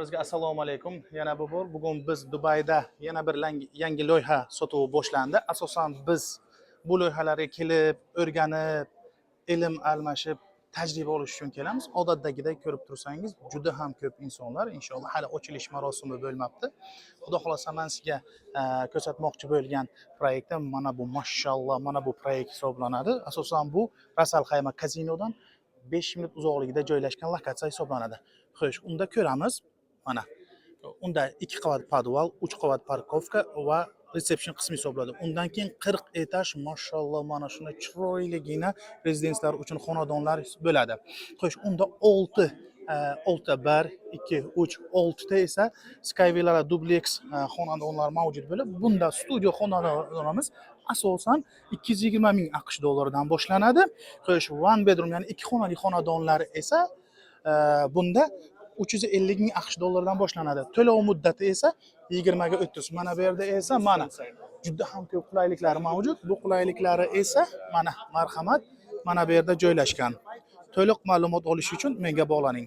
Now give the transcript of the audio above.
Bizga assalomu alaykum. Yana bugun biz Dubayda yana bir yangi loyiha sotuvi boshlandi. Asosan biz bu loyihalarga kelib, o'rganib, ilm almashib, tajriba olish uchun kelamiz. Odatdagidek ko'rib tursangiz, juda ham ko'p insonlar, inshaalloh hali ochilish marosimi bo'lmabdi. Xudo xolasa men sizga ko'rsatmoqchi bo'lgan proyektim mana bu, mashalloh, mana bu proyekt hisoblanadi. Asosan bu Rasal Xayma kazinodan 5 minut uzoqligida joylashgan lokatsiya hisoblanadi. Xo'sh, unda ko'ramiz. Mana unda 2 qavat podval, 3 qavat parkovka va resepsiyon qismi hisoblanadi. Undan keyin 40 etaj, mashalloh, mana shunday chiroyligina rezidenslar uchun xonadonlar bo'ladi. Xo'sh, unda 6 1, 2, 3, 6 ta esa Skyvilla duplex xonadonlar mavjud bo'lib, bunda studio xonadonlarimiz asosan 220 ming AQSh dollaridan boshlanadi. Xo'sh, one bedroom, ya'ni 2 xonali xonadonlar esa bunda 350 ming AQSh dollaridan boshlanadi. To'lov muddati esa 20 ga 30. Mana bu yerda esa mana juda ham ko'p qulayliklar mavjud. Bu qulayliklari esa mana marhamat, mana bu yerda joylashgan. To'liq ma'lumot olish uchun menga bog'laning.